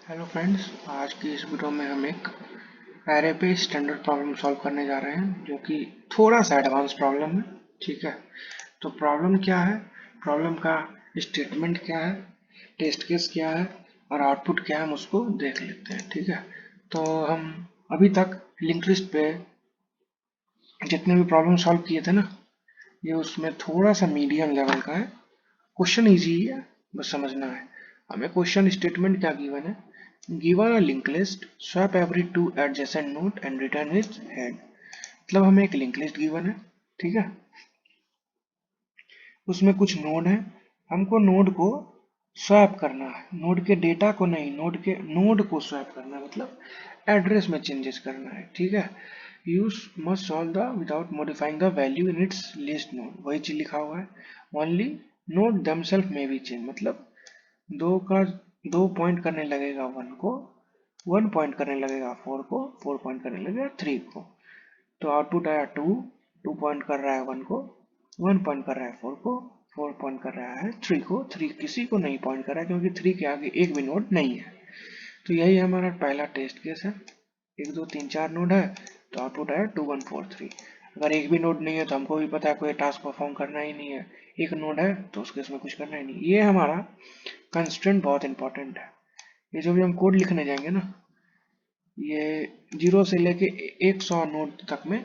Hello friends, आज की इस वीडियो में हम एक एरे पे स्टैंडर्ड प्रॉब्लम सॉल्व करने जा रहे हैं जो कि थोड़ा सा एडवांस प्रॉब्लम है। ठीक है, तो प्रॉब्लम क्या है, प्रॉब्लम का स्टेटमेंट क्या है, टेस्ट केस क्या है और आउटपुट क्या है, हम उसको देख लेते हैं। ठीक है, तो हम अभी तक लिंक लिस्ट पे जितने भी प्रॉब्लम सॉल्व किए थे ना, ये उसमें थोड़ा सा मीडियम लेवल का है। क्वेश्चन इजी है, बस समझना है हमें। क्वेश्चन स्टेटमेंट क्या गिवन है, given a link list swap every two adjacent node and return is head. मतलब हमें एक लिंक लिस्ट गिवन है, ठीक है, उसमें कुछ नोड है, हमको नोड को स्वैप करना है, नोड के डेटा को नहीं, नोड को स्वैप करना है, मतलब एड्रेस में चेंजेस करना है। ठीक है, use must solve the without modifying the value in its list node, वही चीज लिखा हुआ है। ओनली नोड देमसेल्फ में भी चेंज, मतलब दो का दो पॉइंट करने लगेगा वन को, वन पॉइंट करने लगेगा फोर को, फोर पॉइंट करने लगेगा थ्री को। तो आउटपुट आया टू, टू पॉइंट कर रहा है वन को, वन पॉइंट कर रहा है फोर को, फोर पॉइंट कर रहा है थ्री को, थ्री किसी को नहीं पॉइंट कर रहा है क्योंकि थ्री के आगे एक भी नोड नहीं है। तो यही हमारा पहला टेस्ट केस है। एक दो तीन चार नोड है, तो आउटपुट आया टू वन फोर थ्री। अगर एक भी नोड नहीं है तो हमको भी पता है कोई टास्क परफॉर्म करना ही नहीं है। एक नोड है तो उसके इसमें कुछ करना ही नहीं। ये हमारा कंस्ट्रेंट बहुत इंपॉर्टेंट है। ये जो भी हम कोड लिखने जाएंगे ना, ये 0 से लेके 100 नोड तक में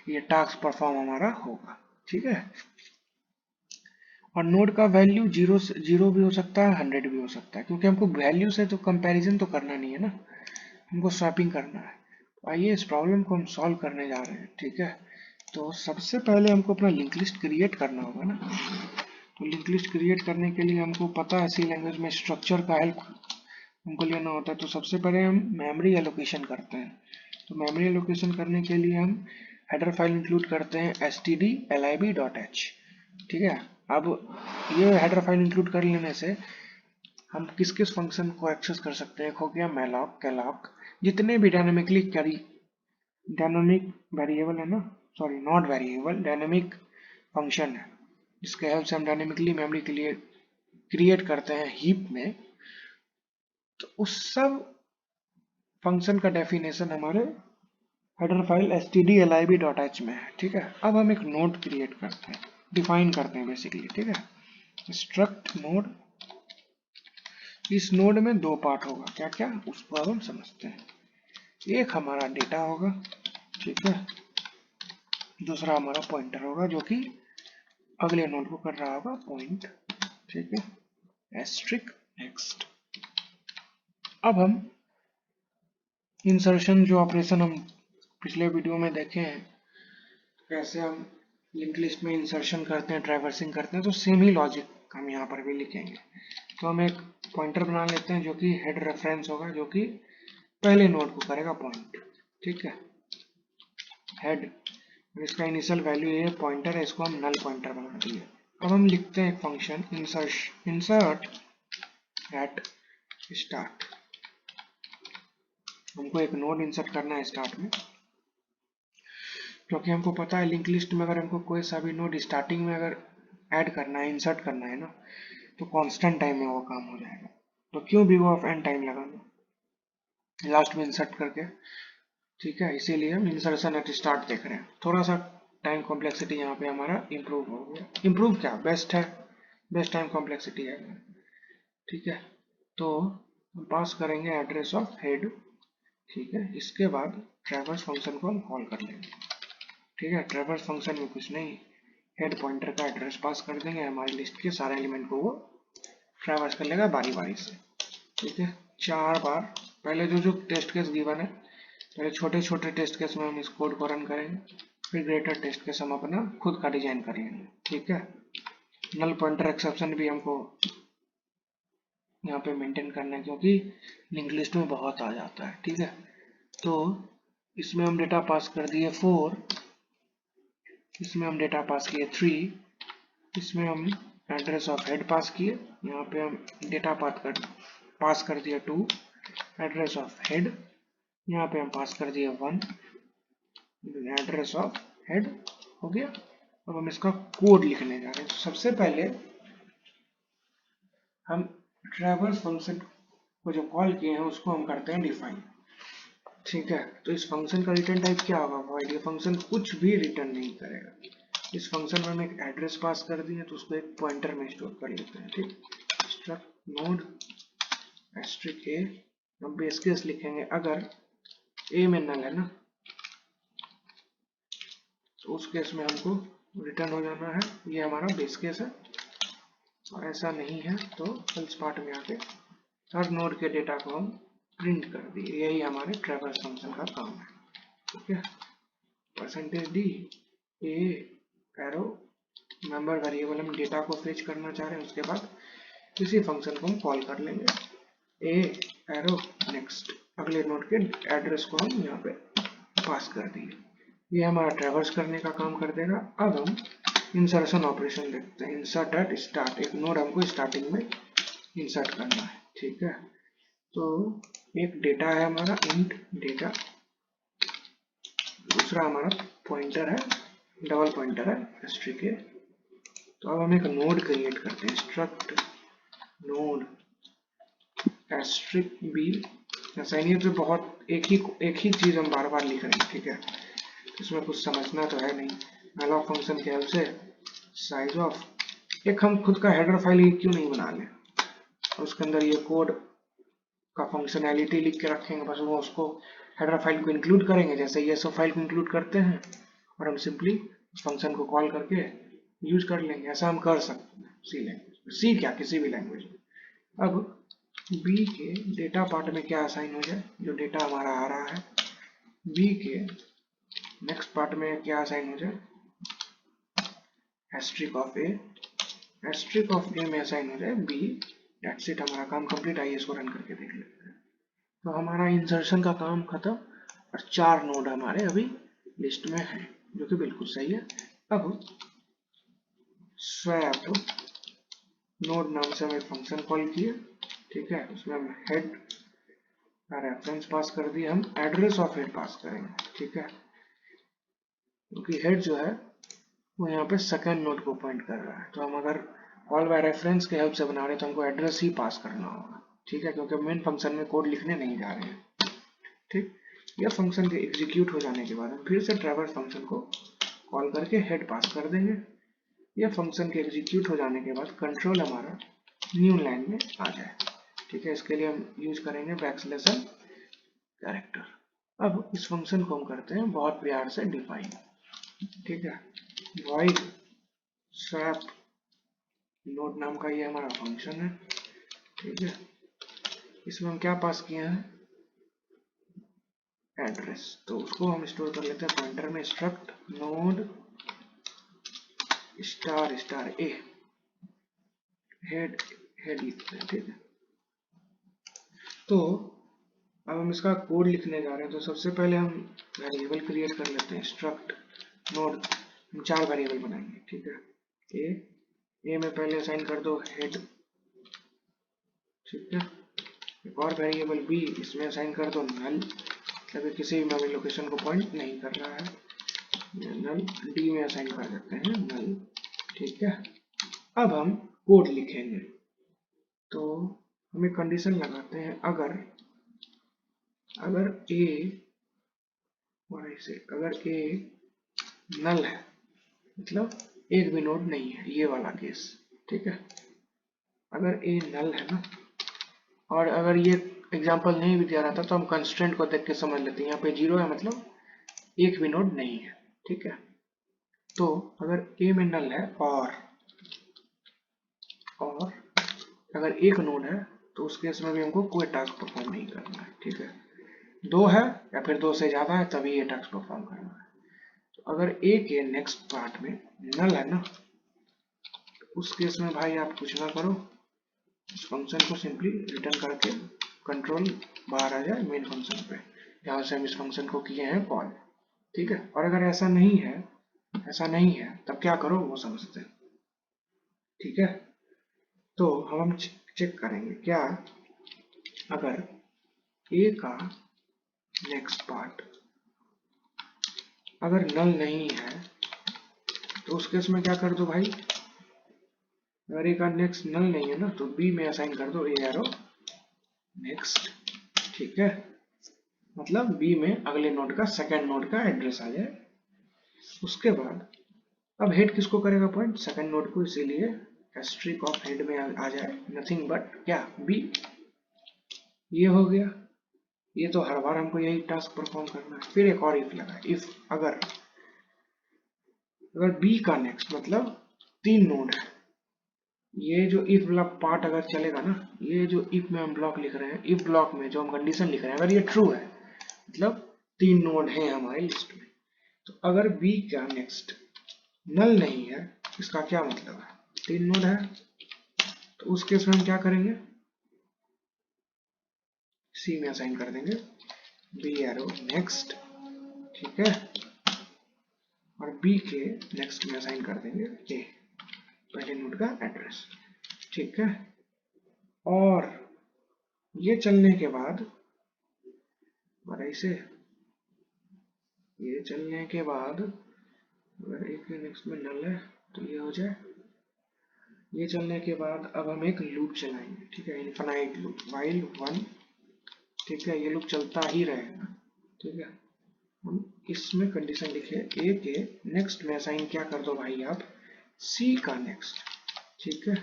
ये टास्क परफॉर्म हमारा होगा। ठीक है, और नोड का वैल्यू जीरो से जीरो भी हो सकता है, 100 भी हो सकता है, क्योंकि हमको वैल्यू से तो कंपैरिजन तो करना नहीं है ना, हमको स्वैपिंग करना है। तो आइए इस प्रॉब्लम को हम सॉल्व करने जा रहे हैं। ठीक है, तो सबसे पहले हमको अपना लिंक लिस्ट क्रिएट करना होगा ना। तो लिंक लिस्ट क्रिएट करने के लिए हमको पता है सी लैंग्वेज में स्ट्रक्चर का हेल्प हमको लेना होता है। तो सबसे पहले हम मेमोरी एलोकेशन करते हैं। तो मेमोरी एलोकेशन करने के लिए हम हेडर फाइल इंक्लूड करते हैं stdlib.h। ठीक है, अब ये हेडर फाइल इंक्लूड कर लेने से हम किस किस फंक्शन को एक्सेस कर सकते हैं। एक हो गया malloc, calloc, जितने भी डायनामिक वेरिएबल है ना, sorry not variable, dynamic function है जिसके हेल्प से हम डायनामिकली मेमोरी के लिए क्रिएट करते हैं हीप में। तो उस सब फंक्शन का डेफिनेशन हमारे हेडर फाइल stdlib.h में है। ठीक है, अब हम एक नोड क्रिएट करते हैं, डिफाइन करते हैं बेसिकली। ठीक है, स्ट्रक्ट नोड। इस नोड में दो पार्ट होगा, क्या क्या उसको अब हम समझते हैं। एक हमारा डेटा होगा, ठीक है, दूसरा हमारा पॉइंटर होगा जो कि अगले नोड को कर रहा होगा पॉइंट। ठीक है, एस्ट्रिक नेक्स्ट। अब हम इंसर्शन जो ऑपरेशन हम पिछले वीडियो में देखे हैं, कैसे हम लिंक लिस्ट में इंसर्शन करते हैं, ट्रैवर्सिंग करते हैं, तो सेम ही लॉजिक हम यहाँ पर भी लिखेंगे। तो हम एक पॉइंटर बना लेते हैं जो कि हेड रेफरेंस होगा, जो कि पहले नोड को करेगा पॉइंट। ठीक है, हेड, इसका इनिशियल वैल्यू ये पॉइंटर है, इसको हम नल पॉइंटर बना दिए। अब हम लिखते हैं एक फंक्शन इंसर्ट एट स्टार्ट। हमको एक नोड इंसर्ट करना है स्टार्ट में, क्योंकि हमको पता है लिंक लिस्ट में अगर हमको कोई सा भी नोड स्टार्टिंग में अगर ऐड करना है, इंसर्ट करना है ना, तो कांस्टेंट टाइम में वो काम हो जाएगा। तो क्यों भी वो ऑफ एन टाइम लगाना लास्ट में इंसर्ट करके। ठीक है, इसीलिए हम इंसर्शन एट स्टार्ट देख रहे हैं। थोड़ा सा टाइम कॉम्प्लेक्सिटी यहाँ पे हमारा इम्प्रूव हो गया। इम्प्रूव क्या, बेस्ट है, बेस्ट टाइम कॉम्प्लेक्सिटी है। ठीक है, तो हम पास करेंगे एड्रेस ऑफ हेड। ठीक है, इसके बाद ट्रैवर्स फंक्शन को हम कॉल कर लेंगे। ठीक है, ट्रैवर्स फंक्शन में कुछ नहीं, हेड पॉइंटर का एड्रेस पास कर देंगे, हमारी लिस्ट के सारे एलिमेंट को वो ट्रैवर्स कर लेगा बारी बारी से। ठीक है, चार बार पहले जो जो टेस्ट केस गिवन है, पहले छोटे छोटे टेस्ट केस में हम इस कोड को रन करेंगे, फिर ग्रेटर टेस्ट केस हम अपना खुद का डिजाइन कर लेंगे। ठीक है, नल पॉइंटर एक्सेप्शन भी हमको यहाँ पे मेंटेन करना है क्योंकि लिंक लिस्ट में बहुत आ जाता है। ठीक है, तो इसमें हम डेटा पास कर दिए 4, इसमें हम डेटा पास किए 3, इसमें हम एड्रेस ऑफ हेड पास किए, यहाँ पे हम डेटा पास कर दिया 2, एड्रेस ऑफ हेड यहाँ पे हम पास कर दिए 1, एड्रेस ऑफ हेड हो गया। अब हम इसका कोड लिखने जा रहे हैं। तो सबसे पहले हम ट्रैवर्स फंक्शन को जो कॉल किए हैं उसको हम करते हैं डिफाइन। ठीक है, तो इस फंक्शन का रिटर्न टाइप क्या होगा वॉइड। ये फंक्शन कुछ भी रिटर्न नहीं करेगा। इस फंक्शन में हम एक एड्रेस पास कर दिए तो उसको एक पॉइंटर में स्टोर कर लेते हैं। ठीक, स्ट्रक्ट नोड एस्ट्रिक ए, हम बेस केस लिखेंगे अगर ए में नल है ना, तो उस केस में हमको रिटर्न हो जाना है। ये हमारा बेस केस है, और ऐसा नहीं है तो एल्स पार्ट में आके हर नोड के डेटा को हम प्रिंट कर दिए। यही हमारे ट्रैवर्स फंक्शन का काम है। ठीक है, percentage D A arrow member variable, हम डेटा को फेच करना चाह रहे हैं, उसके बाद इसी फंक्शन को हम कॉल कर लेंगे ए एरो नेक्स्ट, अगले नोड के एड्रेस को हम यहाँ पे पास कर दिए। ये हमारा ट्रैवर्स करने का काम कर देगा। अब हम इंसर्शन ऑपरेशन देखते हैं। इंसर्ट एट स्टार्ट, एक नोड हमको स्टार्टिंग में इंसर्ट करना है। ठीक है, तो एक डेटा है हमारा इंट डेटा, दूसरा हमारा पॉइंटर है, डबल पॉइंटर है एस्ट्रिक ए। तो अब हम एक नोड क्रिएट करते हैं, स्ट्रक्ट नोड एस्ट्रिक बी। ऐसा नहीं है तो बहुत एक ही चीज हम बार बार लिख रहे हैं। ठीक है, इसमें कुछ समझना तो है नहीं। malloc फंक्शन की हेल्प से साइज ऑफ, एक हम खुद का हेडर फाइल क्यों नहीं बना लें, उसके अंदर ये कोड का फंक्शनैलिटी लिख के रखेंगे, बस वो उसको हेडर फाइल को इंक्लूड करेंगे जैसे ये सब फाइल को इंक्लूड करते हैं, और हम सिंपली उस फंक्शन को कॉल करके यूज कर लेंगे। ऐसा हम कर सकते हैं सी लैंग्वेज में, सी क्या किसी भी लैंग्वेज में। अब बी के डेटा पार्ट में क्या असाइन हो जाए, जो डेटा हमारा आ रहा है बी के नेक्स्ट पार्ट में क्या असाइन हो जाए, asterisk of A, asterisk of A में असाइन हो जाए बी। दैट्स इट, हमारा काम कंप्लीट। आइए इसको रन करके देख लेते हैं। तो हमारा इंसर्शन का काम खत्म, और 4 नोड हमारे अभी लिस्ट में है, जो कि बिल्कुल सही है। अब स्वैप नोड नाम से हम एक फंक्शन कॉल किए। ठीक है, उसमें हम हेड का रेफरेंस पास कर दिए, हम एड्रेस ऑफ हेड पास करेंगे। ठीक है, क्योंकि हेड जो है वो यहाँ पे सेकंड नोड को पॉइंट कर रहा है, तो हम अगर कॉल बाय रेफरेंस के हेल्प से बना रहे हैं तो हमको एड्रेस ही पास करना होगा। ठीक है, क्योंकि मेन फंक्शन में कोड लिखने नहीं जा रहे हैं। ठीक, यह फंक्शन के एग्जीक्यूट हो जाने के बाद हम फिर से ट्रैवर्स फंक्शन को कॉल करके हेड पास कर देंगे। यह फंक्शन के एग्जीक्यूट हो जाने के बाद कंट्रोल हमारा न्यू लाइन में आ जाए। ठीक है, इसके लिए हम यूज करेंगे बैकस्लैश एन कैरेक्टर। अब इस फंक्शन को हम करते हैं बहुत प्यार से डिफाइन। ठीक है, void swap नोड नाम का ये हमारा फंक्शन है। ठीक है, इसमें हम क्या पास किए हैं, एड्रेस, तो उसको हम स्टोर कर लेते हैं पॉइंटर में, स्ट्रक्ट नोड स्टार स्टार ए, हेड हेड लिखते हैं। ठीक है, तो अब हम इसका कोड लिखने जा रहे हैं। तो सबसे पहले हम वेरिएबल क्रिएट कर लेते हैं, स्ट्रक्ट नोड, हम 4 वेरिएबल बनाएंगे। ठीक है, ए में पहले असाइन कर दो हेड। ठीक है, एक और वेरिएबल बी, इसमें असाइन कर दो नल, मतलब किसी भी मेमोरी लोकेशन को पॉइंट नहीं कर रहा है, नल। डी में असाइन कर देते हैं नल। ठीक है, अब हम कोड लिखेंगे, तो हम एक कंडीशन लगाते हैं, अगर ए और ऐसे, अगर ए नल है, मतलब एक भी नोड नहीं है, ये वाला केस। ठीक है, अगर ए नल है ना, और अगर ये एग्जांपल नहीं भी दिया रहता तो हम कंस्ट्रेंट को देख के समझ लेते हैं, यहाँ पे 0 है मतलब एक भी नोड नहीं है। ठीक है, तो अगर ए में नल है और अगर एक नोड है तो उस केस में भी हमको कोई टास्क परफॉर्म नहीं करना है। ठीक है, 2 है या फिर 2 से ज्यादा है तभी ये टास्क परफॉर्म करना है। तो अगर ए के नेक्स्ट पार्ट में नल है ना, तो उस केस में भाई आप कुछ ना करो, इस फंक्शन को सिंपली रिटर्न करके कंट्रोल बाहर आ जाए मेन फंक्शन पे, जहां से हम इस फंक्शन को किए हैं कॉल। ठीक है, और अगर ऐसा नहीं है तब क्या करो वो समझते हैं। ठीक है, तो हम चेक करेंगे क्या, अगर ए का नेक्स्ट पार्ट अगर नल नहीं है तो उस केस में क्या कर दो भाई, अगर ए का नेक्स्ट नल नहीं है ना तो बी में असाइन कर दो ए एरो नेक्स्ट, ठीक है, मतलब बी में अगले नोड का सेकंड नोड का एड्रेस आ जाए। उसके बाद अब हेड किसको करेगा पॉइंट, सेकंड नोड को, इसीलिए एस्ट्रिक ऑफ हेड में आ जाए नथिंग बट क्या, बी। ये हो गया। ये तो हर बार हमको यही टास्क परफॉर्म करना है। फिर एक और इफ लगा, इफ अगर बी का नेक्स्ट मतलब 3 नोड है, ये जो इफ वाला पार्ट अगर चलेगा ना, ये जो इफ में हम ब्लॉक लिख रहे हैं, इफ ब्लॉक में जो हम कंडीशन लिख रहे हैं, अगर ये ट्रू है मतलब 3 नोड हैं हमारे लिस्ट में, तो अगर बी का नेक्स्ट नल नहीं है, इसका क्या मतलब है, 3 नोड है, तो उस केस में हम क्या करेंगे, सी में असाइन कर देंगे बी एरो नेक्स्ट, ठीक है, और बी के नेक्स्ट में असाइन कर देंगे ए, पहले नोड का एड्रेस, ठीक है। और ये चलने के बाद, और ऐसे ये चलने के बाद अगर एक नेक्स्ट में नल है तो ये हो जाए। ये चलने के बाद अब हम एक लूप चलाएंगे, ठीक है, इनफाइनाइट लूप वाइल 1, ठीक है, ये लूप चलता ही रहेगा, ठीक है। हम इसमें कंडीशन लिखे ए के नेक्स्ट में असाइन क्या कर दो भाई आप, सी का नेक्स्ट, ठीक है,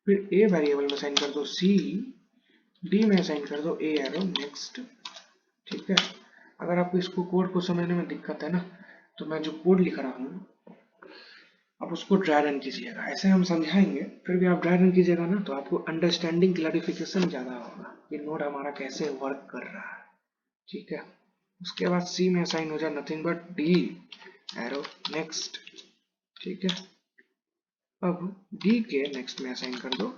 फिर ए वेरिएबल में असाइन कर दो सी, डी में असाइन कर दो ए एरो नेक्स्ट, ठीक है। अगर आपको इसको कोड को समझने में दिक्कत है ना, तो मैं जो कोड लिख रहा हूँ आप उसको ड्राई रन कीजिएगा, ऐसे हम समझाएंगे, फिर भी आप ड्राई रन कीजिएगा ना तो आपको अंडरस्टैंडिंग क्लैरिफिकेशन ज्यादा होगा कि नोड हमारा कैसे वर्क कर रहा है, ठीक है। उसके बाद सी में असाइन हो जाए nothing but D arrow next, ठीक है। अब डी के नेक्स्ट में असाइन कर दो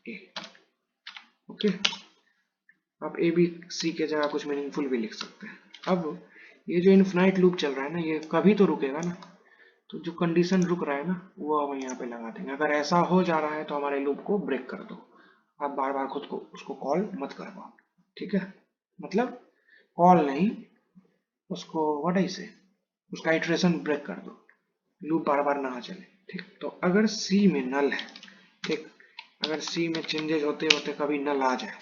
ए, ओके। आप ए बी सी के जगह कुछ मीनिंगफुल भी लिख सकते हैं। अब ये जो इनफिनाइट लूप चल रहा है ना, ये कभी तो रुकेगा ना, तो जो कंडीशन रुक रहा है ना वो हम यहाँ पे लगा देंगे। अगर ऐसा हो जा रहा है तो हमारे लूप को ब्रेक कर दो, आप बार बार खुद को उसको कॉल मत करवाओ, ठीक है। मतलब कॉल नहीं, उसको व्हाट आई से, उसका इटरेशन ब्रेक कर दो, लूप बार बार ना चले, ठीक। तो अगर सी में नल है, ठीक, अगर सी में चेंजेस होते होते कभी नल आ जाए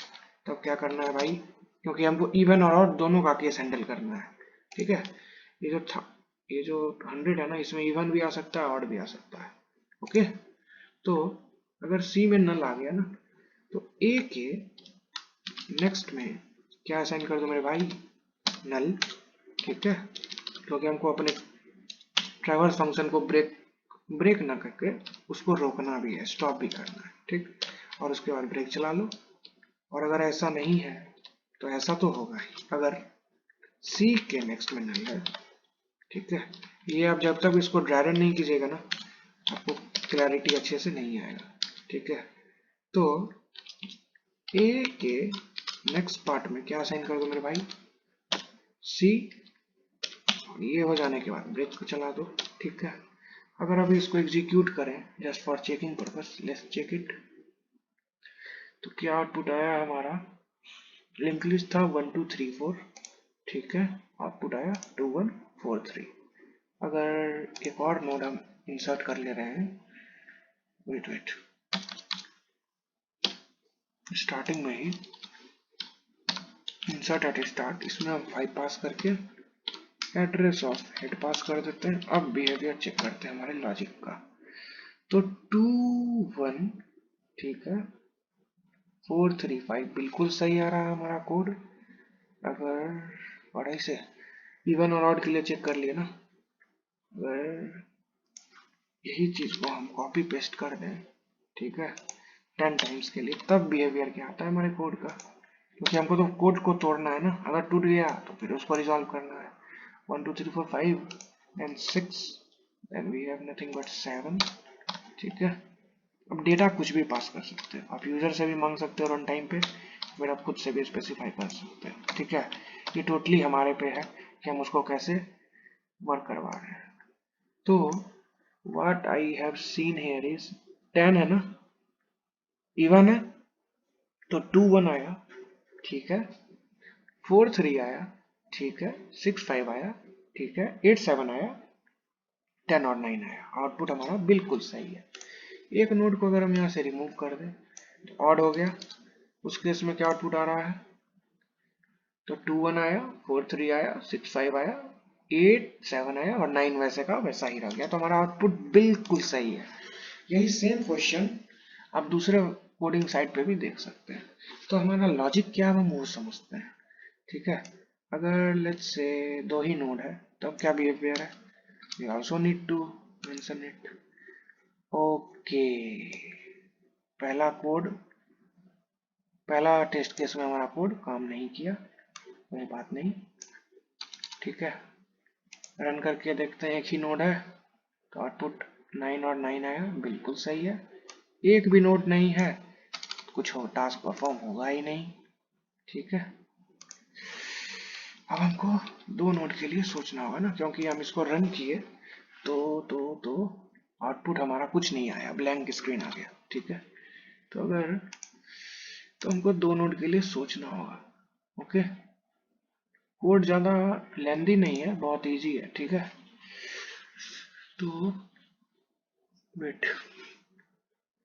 तब क्या करना है भाई, क्योंकि हमको इवन और ऑड दोनों का केस हैंडल करना है, ठीक है। ये जो था, ये जो 100 है ना, इसमें इवन भी आ सकता है ऑड भी आ सकता है, ओके। तो अगर सी में नल आ गया ना, तो ए के नेक्स्ट में क्या असाइन कर दो मेरे भाई, नल, ठीक है, क्योंकि हमको अपने ट्रैवर्स फंक्शन को ब्रेक ना करके उसको रोकना भी है, स्टॉप भी करना है, ठीक। और उसके बाद ब्रेक चला लो। और अगर ऐसा नहीं है तो ऐसा तो होगा ही, अगर सी के नेक्स्ट में नल है, ठीक है। ये आप जब तक इसको ड्राई रन नहीं कीजिएगा ना, आपको क्लैरिटी अच्छे से नहीं आएगा, ठीक है। तो ए के नेक्स्ट पार्ट में क्या असाइन कर दो मेरे भाई, सी, और ये हो जाने के बाद ब्रेक को चला दो, ठीक है। अगर अभी इसको एग्जीक्यूट करें just for checking purpose, let's check it, तो क्या आउटपुट आया हमारा, लिंक लिस्ट था 1 2 3 4, ठीक है, आउटपुट आया 2 1 4 3। अगर एक और नोड हम इंसर्ट कर ले रहे हैं, वेट स्टार्टिंग में ही इंसर्ट एट स्टार्ट, इसमें हम 5 पास करके एड्रेस ऑफ हेड पास कर देते हैं। अब बिहेवियर चेक करते हैं हमारे लॉजिक का, तो 2 1, ठीक है, 4 3 5 बिल्कुल सही आ रहा है हमारा कोड। अगर पढ़ाई से इवन और ऑड के लिए चेक कर लिए ना, अगर यही चीज को हम कॉपी पेस्ट कर दें, ठीक है, 10 टाइम्स के लिए, तब बिहेवियर क्या आता है हमारे कोड का, क्योंकि हमको तो कोड को तोड़ना है ना। अगर टूट गया तो फिर उसको रिजॉल्व करना है, 1 2 3 4 5 and 6, then we have nothing but 7, ठीक है। अब डेटा कुछ भी पास कर सकते हो आप, यूजर से भी मांग सकते हो रन टाइम पे, फिर आप खुद से भी स्पेसिफाई कर सकते हो, ठीक है। ये टोटली हमारे पे है कि हम उसको कैसे वर्क करवा रहे हैं। तो what I have seen here is 10 है ना, इवन है, तो 2 1 आया, ठीक है, 4 3 आया, ठीक है, 6 5 आया, ठीक है, 8 7 आया, 10 और 9 आया। आउटपुट हमारा बिल्कुल सही है। एक नोड को अगर हम यहाँ से रिमूव कर दें ऑड हो गया, उस केस में क्या आउटपुट आ रहा है, तो 2 1 आया, 4 3 आया, 6 5 आया, 8 7 आया और 9 वैसे का वैसा ही रह गया। तो हमारा आउटपुट बिल्कुल सही है। यही सेम क्वेश्चन आप दूसरे कोडिंग साइट पे भी देख सकते हैं। तो हमारा लॉजिक क्या है हम वो समझते हैं। ठीक है, अगर लेट्स से दो ही नोड है तो क्या बिहेवियर है, we also need to mention it. Okay, पहला कोड, पहला टेस्ट केस में हमारा कोड काम नहीं किया, कोई बात नहीं। ठीक है, रन करके देखते हैं, एक ही नोड है तो आउटपुट 9 और 9 आया, बिल्कुल सही है। एक भी नोड नहीं है, कुछ हो टास्क परफॉर्म होगा ही नहीं। ठीक है, अब हमको दो नोड के लिए सोचना होगा ना, क्योंकि हम इसको रन किए तो आउटपुट हमारा कुछ नहीं आया, ब्लैंक स्क्रीन आ गया। ठीक है, तो अगर तो हमको दो नोड के लिए सोचना होगा। ओके, कोड ज्यादा लेंदी नहीं है, बहुत इजी है। ठीक है, तो वेट,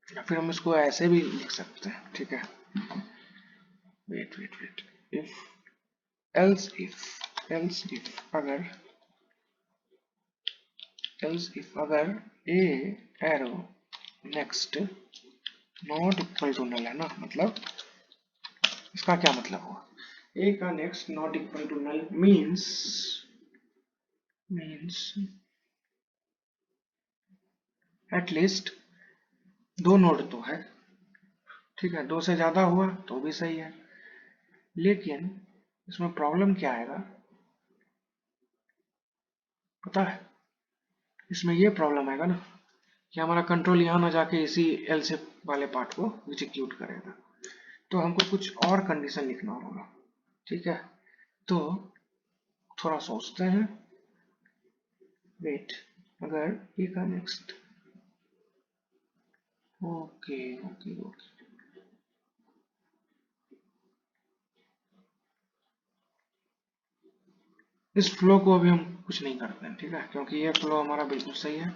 या फिर हम इसको ऐसे भी लिख सकते हैं। ठीक है, वेट वेट वेट, इफ अगर A arrow next not equal to null है ना, मतलब इसका क्या मतलब हुआ, ए का next not equal to null means at least दो नोड तो है। ठीक है, दो से ज्यादा हुआ तो भी सही है, लेकिन इसमें प्रॉब्लम क्या आएगा पता है, इसमें ये प्रॉब्लम आएगा ना कि हमारा कंट्रोल यहाँ ना जाके इसी एल्स वाले पार्ट को एग्जीक्यूट करेगा। तो हमको कुछ और कंडीशन लिखना होगा। ठीक है, तो थोड़ा सोचते हैं। वेट, अगर ए का नेक्स्ट, ओके ओके ओके, इस फ्लो को अभी हम कुछ नहीं करते हैं। ठीक है, क्योंकि ये फ्लो हमारा बिल्कुल सही है।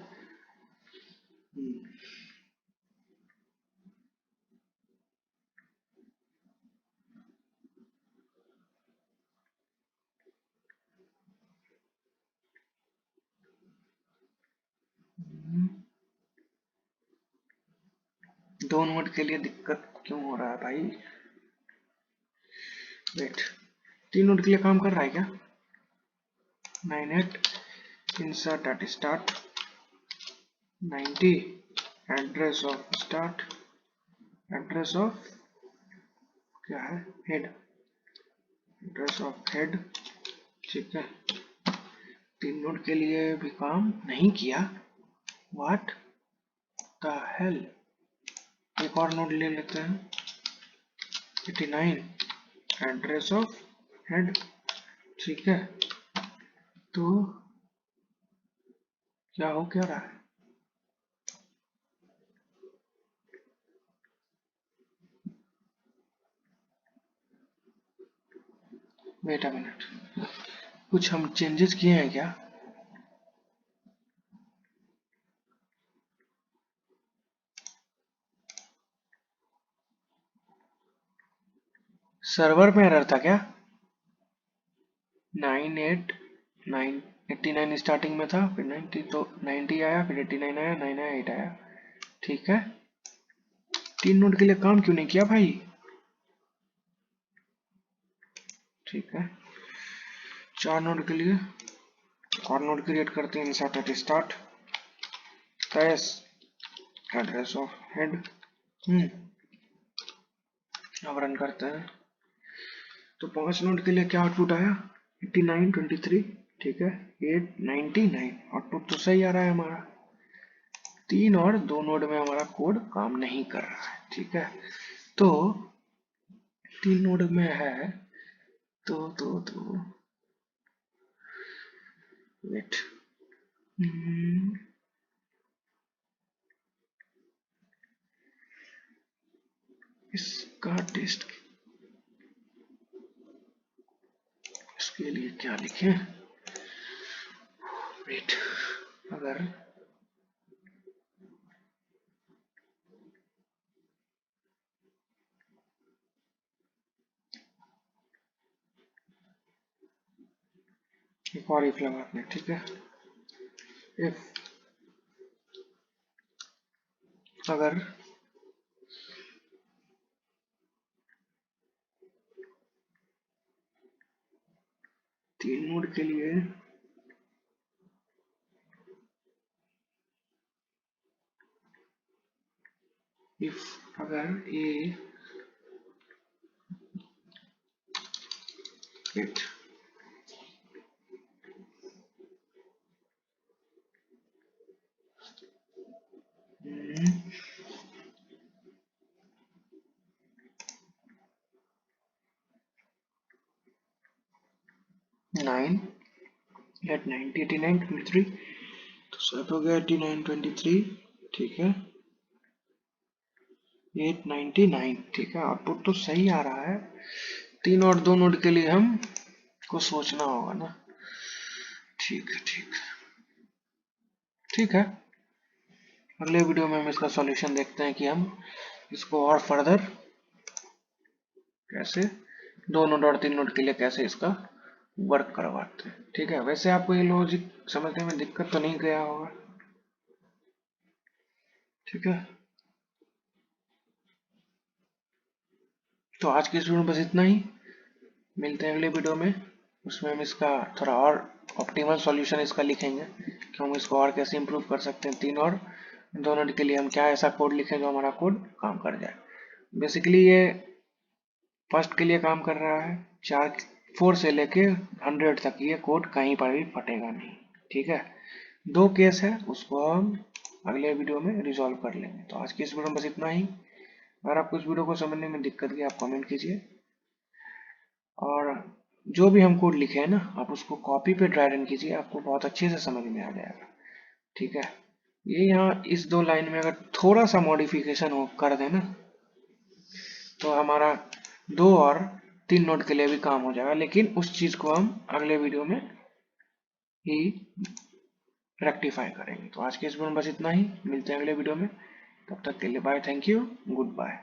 दो नोड के लिए दिक्कत क्यों हो रहा है भाई, वेट, तीन नोड के लिए काम कर रहा है क्या, 98 insert at start, 90 address of start, address of क्या है हेड, एड्रेस ऑफ हेड। ठीक है, तीन नोड के लिए भी काम नहीं किया, व्हाट द हेल। एक और नोड ले लेते हैं, 89 एड्रेस ऑफ हेड। ठीक है, तो क्या हो क्या रहा है, वेट अ मिनट, कुछ हम चेंजेस किए हैं क्या, सर्वर में एरर था क्या, 89 स्टार्टिंग में था, फिर 90, तो 90 आया, फिर 89 आया, 9 आया, 8 आया। ठीक है, तीन नोड के लिए काम क्यों नहीं किया भाई। ठीक है, चार नोड के लिए और नोड क्रिएट करते हैं, insert at start, cache address of head. अब रन करते हैं, तो पांच नोड के लिए क्या आउटपुट आया, 89 23। ठीक है, 8 99, आउटपुट तो सही आ रहा है हमारा। तीन और दो नोड में हमारा कोड काम नहीं कर रहा है। ठीक है, तो तीन नोड में है, तो वेट, इसका टेस्ट, इसके लिए क्या लिखें, वेट, अगर फॉर इफ लगाते हैं, ठीक है। इफ अगर 3 नोड के लिए इफ अगर ए 8 9 एट 90 89 23, तो स्वैप हो गया 89 23, ठीक है। 899, ठीक है। आउटपुट तो सही आ रहा है। 3 और 2 नोड के लिए हम को सोचना होगा ना। ठीक है, ठीक है, ठीक है। अगले वीडियो में हम इसका सॉल्यूशन देखते हैं कि हम इसको और फर्दर कैसे 2 नोड और 3 नोड के लिए कैसे इसका वर्क करवाते हैं, ठीक है। वैसे आपको ये लॉजिक समझने में दिक्कत तो नहीं गया होगा, ठीक है। तो आज की इस वीडियो में बस इतना ही। मिलते हैं अगले वीडियो में। उसमें हम इसका थोड़ा और ऑप्टिमल सॉल्यूशन इसका लिखेंगे कि हम इसको और कैसे इम्प्रूव कर सकते हैं। 3 और 2 नोड के लिए हम क्या ऐसा कोड लिखें जो हमारा कोड काम कर जाए। बेसिकली ये फर्स्ट के लिए काम कर रहा है। 4 से लेके 100 तक ये कोड कहीं पर भी फटेगा नहीं, ठीक है। 2 केस है, उसको हम अगले वीडियो में रिजॉल्व कर लेंगे। तो आज की इस वीडियो में बस इतना ही। अगर आपको इस वीडियो को समझने में दिक्कत की, आप कमेंट कीजिए। और जो भी हम कोड लिखे हैं ना, आप उसको कॉपी पे ड्राई रन कीजिए, आपको बहुत अच्छे से समझ में आ जाएगा, ठीक है। ये यहाँ इस 2 लाइन में अगर थोड़ा सा मॉडिफिकेशन हो कर देना, तो हमारा 2 और 3 नोड के लिए भी काम हो जाएगा। लेकिन उस चीज को हम अगले वीडियो में ही रेक्टिफाई करेंगे। तो आज के इस वीडियो में बस इतना ही। मिलते हैं अगले वीडियो में। तब तक के लिए bye, thank you, good bye.